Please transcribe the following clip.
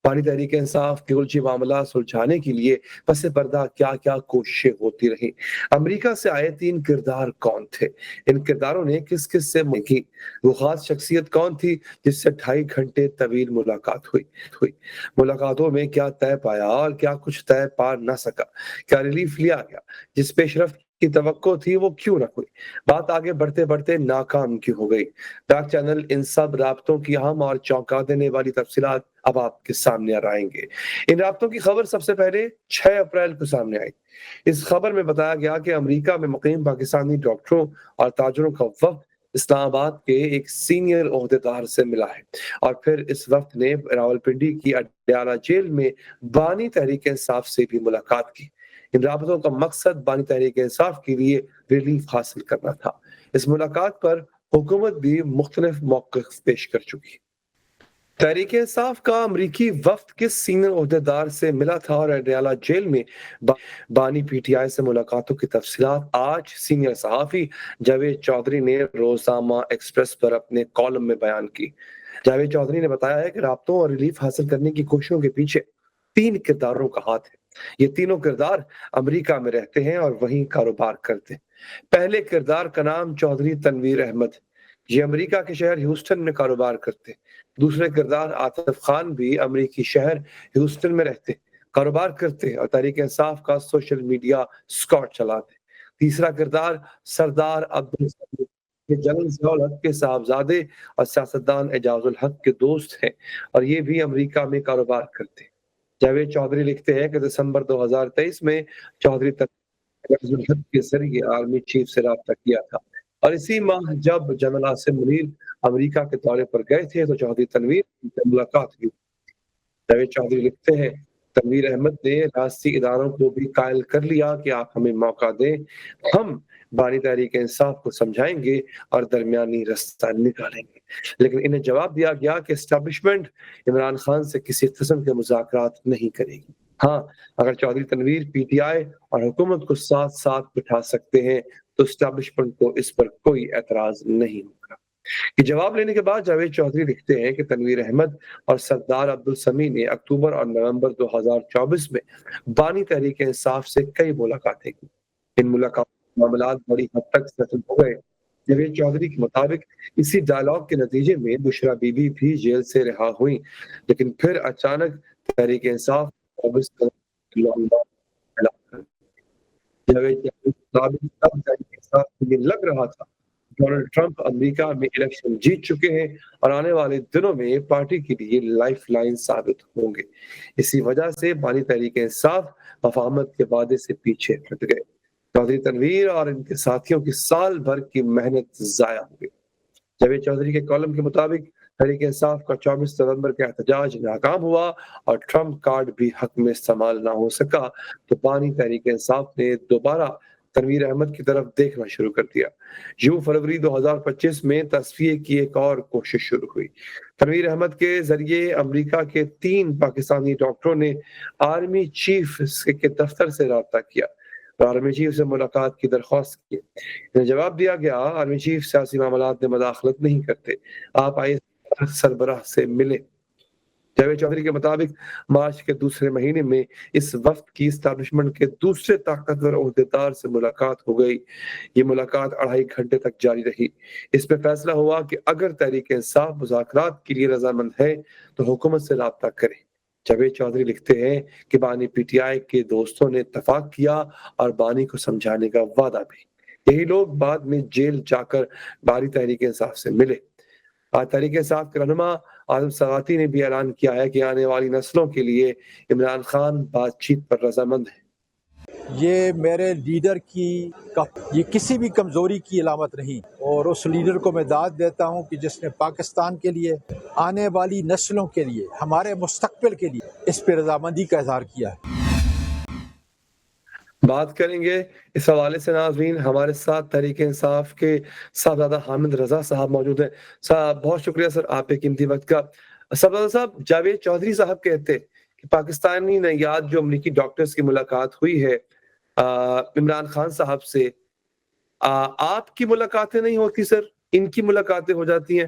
پانی تحریک انصاف کے الجھے معاملات سلجھانے کے لیے پس پردہ کیا کیا کوششیں ہوتی رہیں۔ امریکہ سے آئے 3 کردار کون تھے؟ ان کرداروں نے کس کس سے کی؟ وہ خاص شخصیت کون تھی جس سے 2.5 گھنٹے طویل ملاقات ہوئی؟ ملاقاتوں میں کیا طے پایا اور کیا کچھ طے پا نہ سکا؟ کیا ریلیف لیا گیا؟ جس پیش رفت کی توقع تھی وہ کیوں نہ ہوئی؟ بات آگے بڑھتے بڑھتے ناکام کیوں ہو گئی؟ ڈاک چینل ان سب رابطوں کی اہم اور چونکا دینے والی تفصیلات اب آپ کے سامنے آئیں گے۔ ان رابطوں کی خبر سب سے پہلے 6 اپریل کو سامنے آئی۔ اس خبر میں بتایا گیا کہ امریکہ میں مقیم پاکستانی ڈاکٹروں اور تاجروں کا وفد اسلام آباد کے ایک سینئر عہدیدار سے ملا ہے، اور پھر اس وفد نے راولپنڈی کی اڈیالہ جیل میں بانی تحریک انصاف سے بھی ملاقات کی۔ ان رابطوں کا مقصد بانی تحریک انصاف کے لیے ریلیف حاصل کرنا تھا۔ اس ملاقات پر حکومت بھی مختلف موقف پیش کر چکی ہے۔ تحریک انصاف کا امریکی وفد کس سینئر عہدیدار سے ملا تھا اور اڈیالہ جیل میں بانی پی ٹی آئی سے ملاقاتوں کی تفصیلات آج سینئر صحافی جاوید چودھری نے روزنامہ ایکسپریس پر اپنے کالم میں بیان کی۔ جاوید چودھری نے بتایا ہے کہ رابطوں اور ریلیف حاصل کرنے کی کوششوں کے پیچھے 3 کرداروں کا ہاتھ ہے۔ یہ تینوں کردار امریکہ میں رہتے ہیں اور وہیں کاروبار کرتے ہیں۔ پہلے کردار کا نام چودھری تنویر احمد، یہ امریکہ کے شہر ہیوسٹن میں کاروبار کرتے۔ دوسرے کردار عاطف خان بھی امریکی شہر ہیوسٹن میں رہتے، کاروبار کرتے اور تحریک انصاف کا سوشل میڈیا اسکاٹ چلاتے۔ تیسرا کردار سردار عبدالسمید، یہ جنرل ضیاء الحق کے صاحبزادے اور سیاستدان اعجاز الحق کے دوست ہیں، اور یہ بھی امریکہ میں کاروبار کرتے۔ جاوید چودھری لکھتے ہیں کہ دسمبر 2023 میں چودھری اعجاز الحق کے ذریعے آرمی چیف سے رابطہ کیا تھا، اور اسی ماہ جب جنرل عاصم منیر امریکہ کے دورے پر گئے تھے تو چودھری تنویر سے ملاقات ہوئی۔ جاوید چودھری لکھتے ہیں تنویر احمد نے ریاستی اداروں کو بھی قائل کر لیا کہ آپ ہمیں موقع دیں، ہم بانی تحریک انصاف کو سمجھائیں گے اور درمیانی رستہ نکالیں گے۔ لیکن انہیں جواب دیا گیا کہ اسٹیبلشمنٹ عمران خان سے کسی قسم کے مذاکرات نہیں کرے گی۔ ہاں، اگر Chaudhry Tanveer P T I اور حکومت کو ساتھ ساتھ بٹھا سکتے ہیں تو اسٹیبلشمنٹ کو اس پر کوئی اعتراض نہیں ہوگا۔ یہ جواب لینے کے بعد جاوید چودھری لکھتے ہیں کہ تنویر احمد اور سردار عبدالسمی نے اکتوبر اور نومبر 2024 میں بانی تحریک انصاف سے کئی ملاقاتیں کی۔ ان ملاقات معاملات بڑی حد تک سیٹل ہو گئے۔ جاوید چودھری کے مطابق اسی ڈائلاگ کے نتیجے میں بشرا بی بی بھی جیل سے رہا ہوئی، لیکن پھر اچانک تحریک انصاف جاوید چودھری کے مطابق تب تحریک انصاف کو یہ لگ رہا تھا ڈونلڈ ٹرمپ امریکہ میں الیکشن جیت چکے ہیں اور آنے والے دنوں میں پارٹی کے لیے لائف لائن ثابت ہوں گے۔ اسی وجہ سے بانی تحریک انصاف مفاہمت کے وعدے سے پیچھے ہٹ گئے۔ چودھری تنویر اور ان کے ساتھیوں کی سال بھر کی محنت ضائع ہو گئی۔ جاوید چودھری کے کالم کے مطابق تحریک انصاف کا 24 نومبر کا احتجاج ناکام ہوا اور ٹرمپ کارڈ بھی حق میں استعمال نہ ہو سکا تو بانی تحریک انصاف نے دوبارہ تنویر احمد کی طرف دیکھنا شروع کر دیا۔ یوں فروری 2025 میں تصفیے کی ایک اور کوشش شروع ہوئی۔ تنویر احمد کے ذریعے امریکہ کے 3 پاکستانی ڈاکٹروں نے آرمی چیف کے دفتر سے رابطہ کیا اور آرمی چیف سے ملاقات کی درخواست کی۔ انہیں جواب دیا گیا آرمی چیف سیاسی معاملات میں مداخلت نہیں کرتے، آپ آئی سربراہ سے ملیں۔ جاوید چودھری کے مطابق مارچ کے دوسرے مہینے میں اس وفد کی اسٹیبلشمنٹ کے دوسرے طاقتور عہدیدار سے ملاقات ہو گئی۔ یہ ملاقات 2.5 گھنٹے تک جاری رہی۔ اس میں فیصلہ ہوا کہ اگر تحریک انصاف مذاکرات کے لیے رضامند ہے تو حکومت سے رابطہ کرے۔ جاوید چودھری لکھتے ہیں کہ بانی پی ٹی آئی کے دوستوں نے اتفاق کیا اور بانی کو سمجھانے کا وعدہ بھی۔ یہی لوگ بعد میں جیل جا کر بانی تحریک انصاف سے ملے۔ آج تحریک انصاف کے رہنما عالم سواتی نے بھی اعلان کیا ہے کہ آنے والی نسلوں کے لیے عمران خان بات چیت پر رضامند ہے۔ یہ میرے لیڈر کی یہ کسی بھی کمزوری کی علامت نہیں، اور اس لیڈر کو میں داد دیتا ہوں کہ جس نے پاکستان کے لیے، آنے والی نسلوں کے لیے، ہمارے مستقبل کے لیے اس پہ رضامندی کا اظہار کیا ہے۔ بات کریں گے اس حوالے سے ناظرین، ہمارے ساتھ تحریک انصاف کے صاحبزادہ حامد رضا صاحب موجود ہیں۔ صاحب بہت شکریہ سر آپ کے قیمتی وقت کا۔ صاحبزادہ صاحب، جاوید چودھری صاحب کہتے کہ پاکستانی نیاد جو امریکی ڈاکٹرز کی ملاقات ہوئی ہے عمران خان صاحب سے، آپ کی ملاقاتیں نہیں ہوتی سر، ان کی ملاقاتیں ہو جاتی ہیں۔